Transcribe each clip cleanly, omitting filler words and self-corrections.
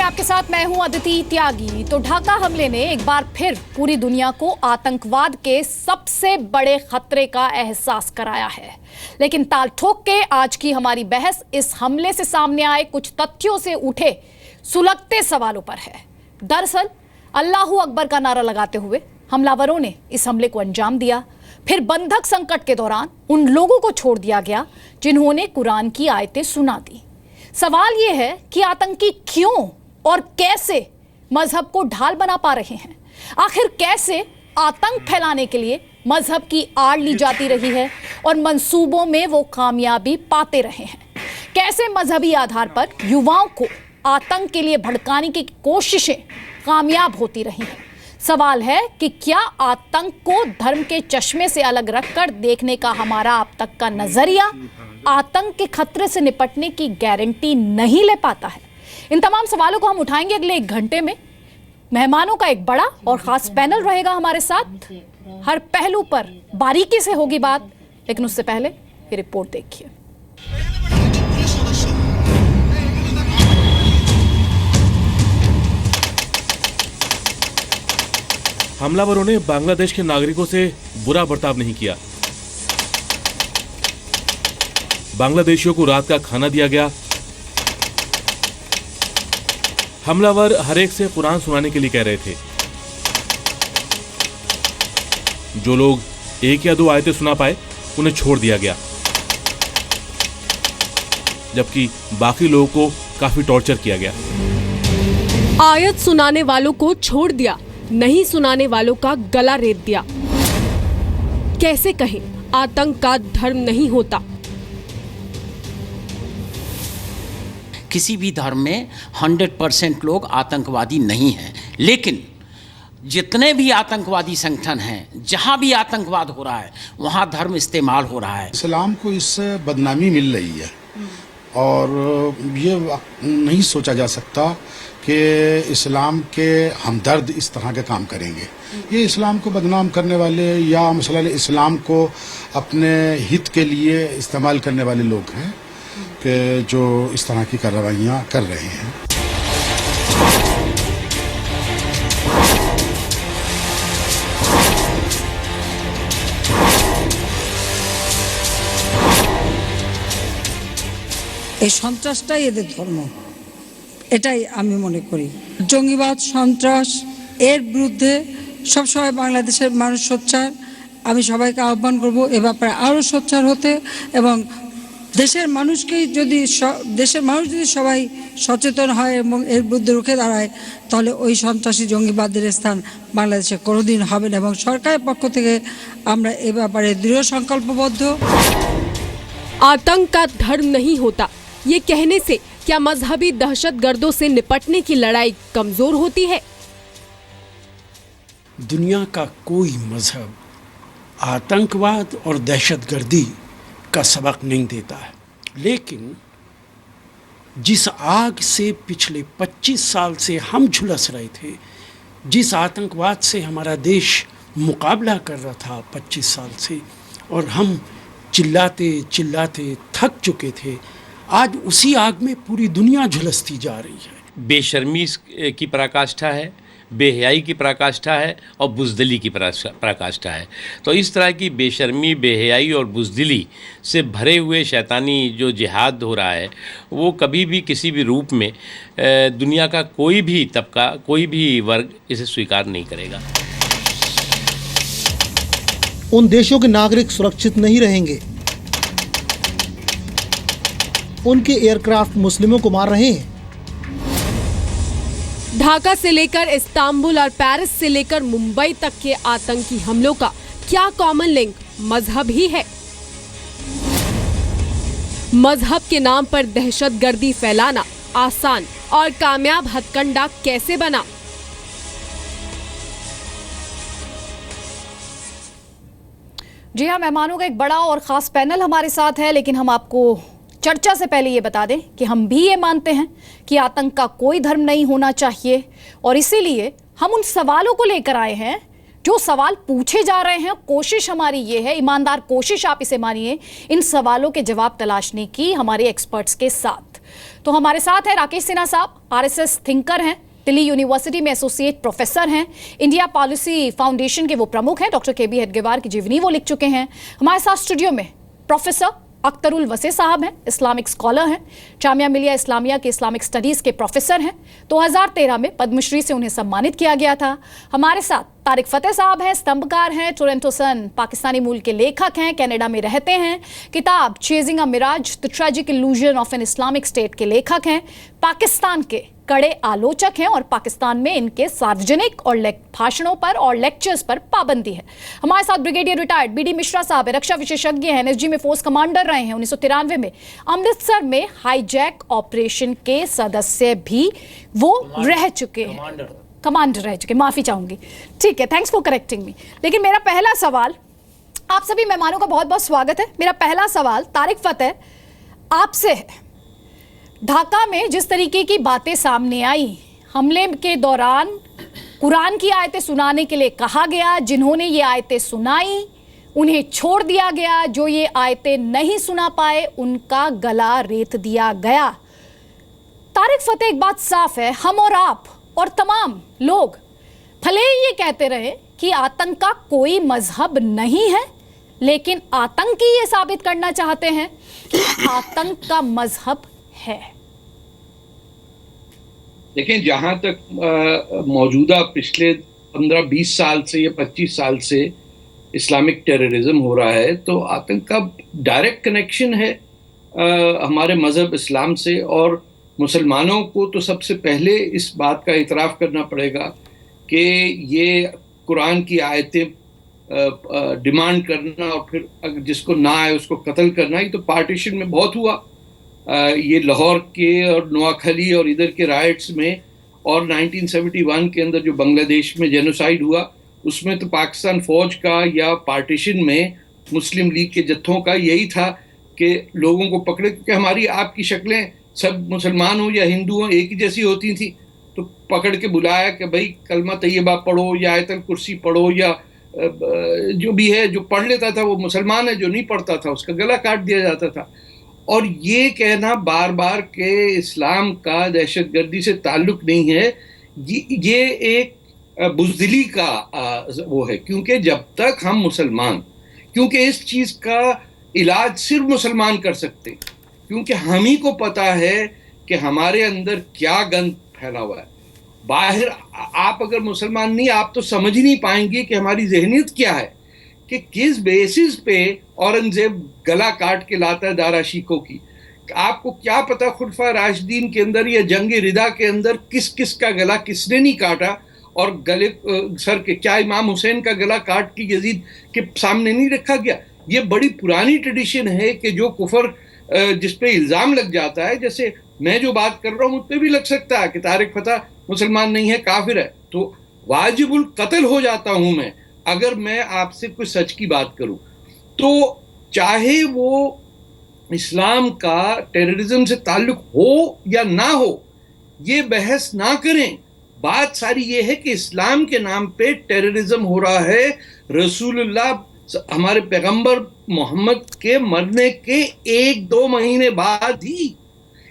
आपके साथ मैं हूं अदिति त्यागी। तो ढाका हमले ने एक बार फिर पूरी दुनिया को आतंकवाद के सबसे बड़े खतरे का एहसास कराया है। लेकिन ताल ठोक के आज की हमारी बहस इस हमले से सामने आए कुछ तथ्यों से उठे सुलगते सवालों पर है। दरअसल अल्लाहू अकबर का नारा लगाते हुए हमलावरों ने इस हमले को अंजाम दिया। फिर बंधक संकट के दौरान उन लोगों को छोड़ दिया गया जिन्होंने कुरान की आयतें सुना दी। सवाल यह है कि आतंकी क्यों और कैसे मजहब को ढाल बना पा रहे हैं। आखिर कैसे आतंक फैलाने के लिए मजहब की आड़ ली जाती रही है और मंसूबों में वो कामयाबी पाते रहे हैं। कैसे मजहबी आधार पर युवाओं को आतंक के लिए भड़काने की कोशिशें कामयाब होती रही हैं। सवाल है कि क्या आतंक को धर्म के चश्मे से अलग रखकर देखने का हमारा अब तक का नजरिया आतंक के खतरे से निपटने की गारंटी नहीं ले पाता है। इन तमाम सवालों को हम उठाएंगे अगले 1 घंटे में। मेहमानों का एक बड़ा और खास पैनल रहेगा हमारे साथ। हर पहलू पर बारीकी से होगी बात, लेकिन उससे पहले ये रिपोर्ट देखिए। हमलावरों ने बांग्लादेश के नागरिकों से बुरा बर्ताव नहीं किया। बांग्लादेशियों को रात का खाना दिया गया। हमलावर हर एक से कुरान सुनाने के लिए कह रहे थे। जो लोग 1 या 2 आयतें सुना पाए उन्हें छोड़ दिया गया, जबकि बाकी लोगों को काफी टॉर्चर किया गया। आयत सुनाने वालों को छोड़ दिया, नहीं सुनाने वालों का गला रेत दिया। कैसे कहें आतंक का धर्म नहीं होता। किसी भी धर्म में 100% लोग आतंकवादी नहीं हैं, लेकिन जितने भी आतंकवादी संगठन हैं, जहां भी आतंकवाद हो रहा है वहां धर्म इस्तेमाल हो रहा है। इस्लाम को इससे बदनामी मिल रही है और ये नहीं सोचा जा सकता कि इस्लाम के हमदर्द इस तरह के काम करेंगे। ये इस्लाम को बदनाम करने वाले या मसलन इस्लाम को अपने हित के लिए इस्तेमाल करने वाले लोग हैं कि जो इस तरह की कार्रवाइयाँ कर रहे हैं। এই সন্ত্রাসটাই এদের ধর্ম, এটাই আমি মনে করি। জঙ্গিবাদ সন্ত্রাস এর বিরুদ্ধে সবসময় বাংলাদেশের মানুষ সোচ্চার। আমি সবাইকে আহ্বান করব এ ব্যাপারে আরও সোচ্চার হতে, এবং দেশের মানুষ যদি সবাই সচেতন হয় এবং এর বিরুদ্ধে রুখে দাঁড়ায়, তাহলে ওই সন্ত্রাসী জঙ্গিবাদের স্থান বাংলাদেশে কোনোদিন হবে না। এবং সরকারের পক্ষ থেকে আমরা এ ব্যাপারে দৃঢ় সংকল্পবদ্ধ। आतंक का धर्म नहीं होता, ये कहने से क्या मजहबी दहशतगर्दों से निपटने की लड़ाई कमजोर होती है? दुनिया का कोई मजहब आतंकवाद और दहशतगर्दी का सबक नहीं देता है, लेकिन जिस आग से पिछले 25 साल से हम झुलस रहे थे, जिस आतंकवाद से हमारा देश मुकाबला कर रहा था 25 साल से, और हम चिल्लाते चिल्लाते थक चुके थे, आज उसी आग में पूरी दुनिया झुलसती जा रही है। बेशर्मी की पराकाष्ठा है, बेहयाई की पराकाष्ठा है और बुज़दिली की पराकाष्ठा है। तो इस तरह की बेशर्मी, बेहयाई और बुज़दिली से भरे हुए शैतानी जो जिहाद हो रहा है, वो कभी भी किसी भी रूप में दुनिया का कोई भी तबका, कोई भी वर्ग इसे स्वीकार नहीं करेगा। उन देशों के नागरिक सुरक्षित नहीं रहेंगे। उनके एयरक्राफ्ट मुस्लिमों को मार रहे हैं। ढाका से लेकर इस्तांबुल और पेरिस से लेकर मुंबई तक के आतंकी हमलों का क्या कॉमन लिंक मजहब ही है? मजहब के नाम पर दहशतगर्दी फैलाना आसान और कामयाब हथकंडा कैसे बना? जी हाँ, मेहमानों का एक बड़ा और खास पैनल हमारे साथ है, लेकिन हम आपको चर्चा से पहले ये बता दें कि हम भी ये मानते हैं कि आतंक का कोई धर्म नहीं होना चाहिए, और इसीलिए हम उन सवालों को लेकर आए हैं जो सवाल पूछे जा रहे हैं, कोशिश हमारी ये है, ईमानदार कोशिश आप इसे मानिए, इन सवालों के जवाब तलाशने की हमारे एक्सपर्ट्स के साथ। तो हमारे साथ है राकेश सिन्हा साहब, आरएसएस थिंकर हैं, दिल्ली यूनिवर्सिटी में एसोसिएट प्रोफेसर हैं, इंडिया पॉलिसी फाउंडेशन के वो प्रमुख हैं, डॉक्टर केबी हेडगेवार की जीवनी वो लिख चुके हैं। हमारे साथ स्टूडियो में प्रोफेसर अख्तरुल वसी साहब हैं, इस्लामिक स्कॉलर हैं, जामिया मिलिया इस्लामिया के इस्लामिक स्टडीज़ के प्रोफेसर हैं। 2013 में पद्मश्री से उन्हें सम्मानित किया गया था। हमारे साथ तारिक फतेह साहब हैं, स्तंभकार हैं, टोरंटो सन पाकिस्तानी मूल के लेखक हैं, कनाडा में रहते हैं, किताब chasing a mirage the tragic illusion of an Islamic state के लेखक हैं, पाकिस्तान के कड़े आलोचक हैं और पाकिस्तान में इनके सार्वजनिक और भाषणों पर और लेक्चर्स पर पाबंदी है। हमारे साथ ब्रिगेडियर रिटायर्ड बीडी मिश्रा साहब है, रक्षा विशेषज्ञ हैं, एनएसजी में फोर्स कमांडर रहे हैं, 1993 में अमृतसर में हाईजैक ऑपरेशन के सदस्य भी वो रह चुके हैं, कमांडर रह चुके, माफी चाहूंगी, ठीक है, थैंक्स फॉर करेक्टिंग मी। लेकिन मेरा पहला सवाल, आप सभी मेहमानों का बहुत बहुत स्वागत है। मेरा पहला सवाल तारिक फतेह आपसे है। ढाका में जिस तरीके की बातें सामने आई, हमले के दौरान कुरान की आयतें सुनाने के लिए कहा गया, जिन्होंने ये आयतें सुनाई उन्हें छोड़ दिया गया, जो ये आयतें नहीं सुना पाए उनका गला रेत दिया गया। तारिक फतेह, एक बात साफ है, हम और आप और तमाम लोग भले ही ये कहते रहे कि आतंक का कोई मजहब नहीं है, लेकिन आतंकी ये साबित करना चाहते हैं कि आतंक का मजहब है। देखिए, जहां तक मौजूदा पिछले 15-20 साल से या 25 साल से इस्लामिक टेररिज्म हो रहा है, तो आतंक का डायरेक्ट कनेक्शन है हमारे मज़हब इस्लाम से। और मुसलमानों को तो सबसे पहले इस बात का इतराफ़ करना पड़ेगा कि ये कुरान की आयतें डिमांड करना और फिर अगर जिसको ना आए उसको कत्ल करना, ये तो पार्टीशन में बहुत हुआ। ये लाहौर के और नोआखली और इधर के राइट्स में, और 1971 के अंदर जो बांग्लादेश में जेनोसाइड हुआ, उसमें तो पाकिस्तान फ़ौज का या पार्टीशन में मुस्लिम लीग के जत्थों का यही था कि लोगों को पकड़े, क्योंकि हमारी आपकी शक्लें सब मुसलमान हो या हिंदू हो एक ही जैसी होती थी, तो पकड़ के बुलाया कि भाई कलमा तैयबा पढ़ो या आयतल कुर्सी पढ़ो, या जो भी है, जो पढ़ लेता था वो मुसलमान है, जो नहीं पढ़ता था उसका गला काट दिया जाता था। और ये कहना बार बार के इस्लाम का दहशतगर्दी से ताल्लुक़ नहीं है, ये एक बुज़दिली का वो है, क्योंकि जब तक हम मुसलमान, क्योंकि इस चीज़ का इलाज सिर्फ मुसलमान कर सकते, क्योंकि हम ही को पता है कि हमारे अंदर क्या गंद फैला हुआ है। बाहर आप अगर मुसलमान नहीं, आप तो समझ ही नहीं पाएंगे कि हमारी ज़हनियत क्या है, कि किस बेसिस पे औरंगजेब गला काट के लाता है दारा शिकों की। आपको क्या पता खुलफा राशिदीन के अंदर या जंग रिदा के अंदर किस किस का गला किसने नहीं काटा, और गले सर के क्या इमाम हुसैन का गला काट के यजीद के सामने नहीं रखा गया। ये बड़ी पुरानी ट्रेडिशन है कि जो कुफर जिस पे इल्ज़ाम लग जाता है, जैसे मैं जो बात कर रहा हूँ उस पर भी लग सकता है कि तारिक फतेह मुसलमान नहीं है, काफिर है, तो वाजिबुल कत्ल हो जाता हूँ मैं अगर मैं आपसे कुछ सच की बात करूं। तो चाहे वो इस्लाम का टेररिज्म से ताल्लुक हो या ना हो, ये बहस ना करें। बात सारी ये है कि इस्लाम के नाम पे टेररिज्म हो रहा है। रसूलुल्लाह हमारे पैगंबर मोहम्मद के मरने के 1-2 महीने बाद ही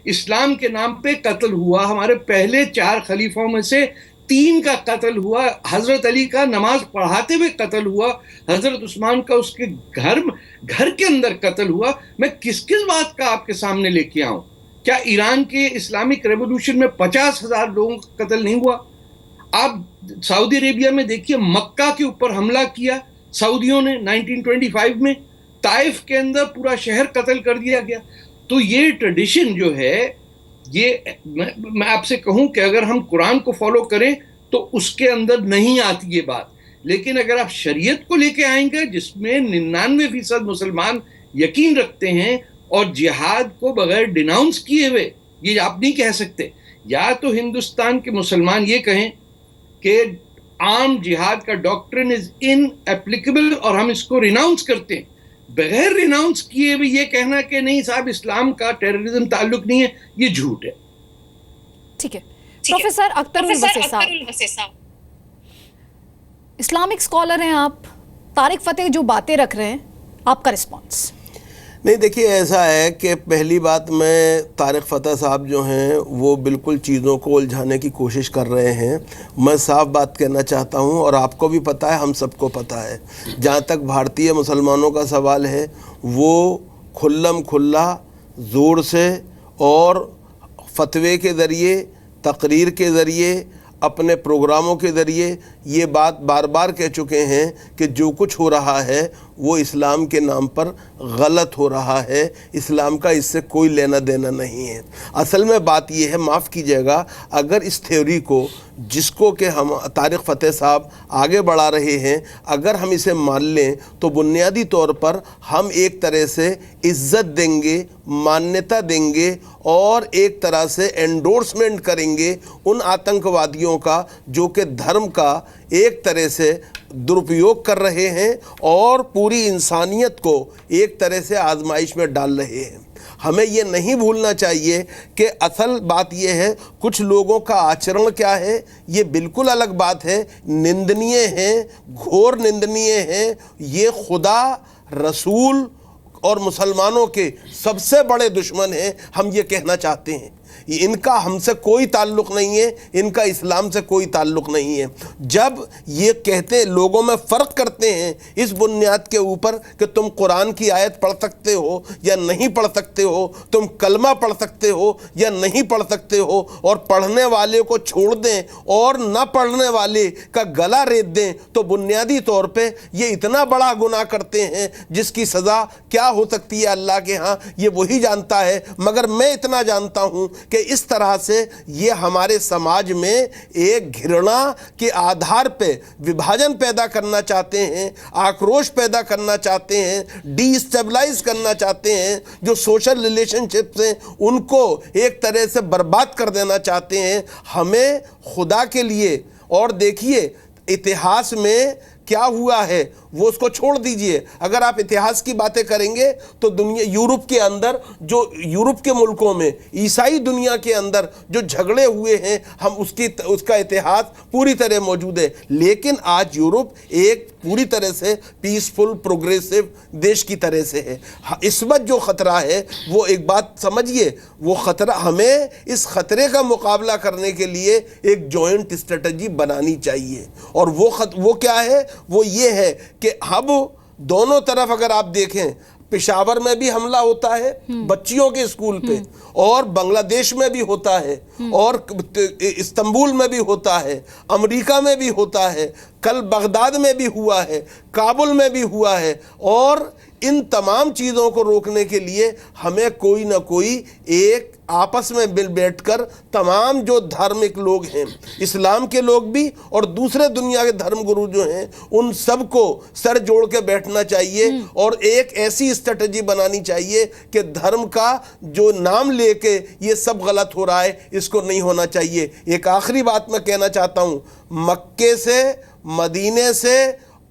इस्लाम के नाम पे कत्ल हुआ। हमारे पहले 4 खलीफों में से 3 का कत्ल हुआ। हज़रत अली का नमाज पढ़ाते हुए कत्ल हुआ, हज़रत उस्मान का उसके घर के अंदर कत्ल हुआ। मैं किस किस बात का आपके सामने लेके आऊँ? क्या ईरान के इस्लामिक रेवोल्यूशन में 50,000 लोगों का कत्ल नहीं हुआ? आप सऊदी अरेबिया में देखिए, मक्का के ऊपर हमला किया सऊदियों ने 1925 में, ताइफ के अंदर पूरा शहर कत्ल कर दिया गया। तो ये ट्रेडिशन जो है, ये मैं आपसे कहूं कि अगर हम कुरान को फॉलो करें तो उसके अंदर नहीं आती ये बात। लेकिन अगर आप शरीयत को लेके आएंगे जिसमें 99% मुसलमान यकीन रखते हैं और जिहाद को बगैर डिनाउंस किए हुए, ये आप नहीं कह सकते। या तो हिंदुस्तान के मुसलमान ये कहें कि आम जिहाद का डॉक्ट्रिन इज इनएप्लीकेबल और हम इसको रिनाउंस करते हैं। बगैर रिनाउंस किए हुए ये कहना कि नहीं साहब इस्लाम का टेररिज्म ताल्लुक नहीं है, ये झूठ है। ठीक है, प्रोफेसर अख्तरुल वसी साहब, इस्लामिक स्कॉलर हैं आप, तारिक फतेह जो बातें रख रहे हैं, आपका रिस्पॉन्स? नहीं, देखिए ऐसा है कि पहली बात, मैं तारिक फतेह साहब जो हैं वो बिल्कुल चीज़ों को उलझाने की कोशिश कर रहे हैं। मैं साफ बात कहना चाहता हूं, और आपको भी पता है, हम सबको पता है, जहां तक भारतीय मुसलमानों का सवाल है वो खुल्लम खुल्ला ज़ोर से और फतवे के ज़रिए, तकरीर के ज़रिए, अपने प्रोग्रामों के ज़रिए ये बात बार बार कह चुके हैं कि जो कुछ हो रहा है वो इस्लाम के नाम पर गलत हो रहा है, इस्लाम का इससे कोई लेना देना नहीं है। असल में बात ये है, माफ़ कीजिएगा, अगर इस थ्योरी को, जिसको कि हम तारिक फतेह साहब आगे बढ़ा रहे हैं, अगर हम इसे मान लें तो बुनियादी तौर पर हम एक तरह से इज्जत देंगे, मान्यता देंगे और एक तरह से एंडोर्समेंट करेंगे उन आतंकवादियों का जो कि धर्म का एक तरह से दुरुपयोग कर रहे हैं और पूरी इंसानियत को एक तरह से आजमाइश में डाल रहे हैं। हमें ये नहीं भूलना चाहिए कि असल बात ये है, कुछ लोगों का आचरण क्या है ये बिल्कुल अलग बात है, निंदनीय है, घोर निंदनीय है। ये खुदा, रसूल और मुसलमानों के सबसे बड़े दुश्मन हैं, हम ये कहना चाहते हैं। इनका हमसे कोई ताल्लुक़ नहीं है, इनका इस्लाम से कोई ताल्लुक़ नहीं है। जब ये कहते, लोगों में फ़र्क करते हैं इस बुनियाद के ऊपर कि तुम कुरान की आयत पढ़ सकते हो या नहीं पढ़ सकते हो, तुम कलमा पढ़ सकते हो या नहीं पढ़ सकते हो, और पढ़ने वाले को छोड़ दें और ना पढ़ने वाले का गला रेत दें, तो बुनियादी तौर पे ये इतना बड़ा गुनाह करते हैं जिसकी सज़ा क्या हो सकती है अल्लाह के यहाँ ये वही जानता है। मगर मैं इतना जानता हूँ कि इस तरह से ये हमारे समाज में एक घृणा के आधार पे विभाजन पैदा करना चाहते हैं, आक्रोश पैदा करना चाहते हैं, डिस्टेबलाइज करना चाहते हैं, जो सोशल रिलेशनशिप्स हैं उनको एक तरह से बर्बाद कर देना चाहते हैं। हमें खुदा के लिए, और देखिए इतिहास में क्या हुआ है वो उसको छोड़ दीजिए, अगर आप इतिहास की बातें करेंगे तो दुनिया, यूरोप के अंदर, जो यूरोप के मुल्कों में, ईसाई दुनिया के अंदर जो झगड़े हुए हैं, हम उसका इतिहास पूरी तरह मौजूद है। लेकिन आज यूरोप एक पूरी तरह से पीसफुल प्रोग्रेसिव देश की तरह से है। इस वक्त जो ख़तरा है वो एक बात समझिए, वो ख़तरा, हमें इस ख़तरे का मुकाबला करने के लिए एक जॉइंट स्ट्रेटजी बनानी चाहिए। और वो क्या है, वो ये है कि अब दोनों तरफ अगर आप देखें, पेशावर में भी हमला होता है बच्चियों के स्कूल पे, और बांग्लादेश में भी होता है, और इस्तांबुल में भी होता है, अमेरिका में भी होता है, कल बगदाद में भी हुआ है, काबुल में भी हुआ है। और इन तमाम चीज़ों को रोकने के लिए हमें कोई ना कोई एक आपस में मिल बैठकर तमाम जो धार्मिक लोग हैं, इस्लाम के लोग भी और दूसरे दुनिया के धर्म गुरु जो हैं, उन सबको सर जोड़ के बैठना चाहिए और एक ऐसी स्ट्रेटजी बनानी चाहिए कि धर्म का जो नाम लेके ये सब गलत हो रहा है, इसको नहीं होना चाहिए। एक आखिरी बात मैं कहना चाहता हूँ, मक्के से, मदीने से,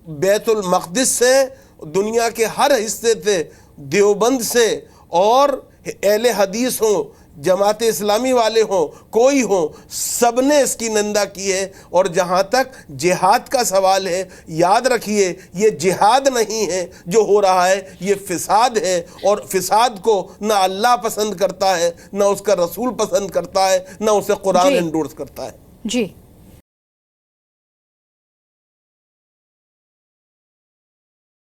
बैतुल मक़दिस से, दुनिया के हर हिस्से से, देवबंद से, और अहले हदीस हों, जमात इस्लामी वाले हों, कोई हो, सब ने इसकी निंदा की है। और जहाँ तक जिहाद का सवाल है, याद रखिए ये जिहाद नहीं है जो हो रहा है, ये फिसाद है। और फिसाद को ना अल्लाह पसंद करता है, ना उसका रसूल पसंद करता है, ना उसे कुरान एंडोर्स करता है। जी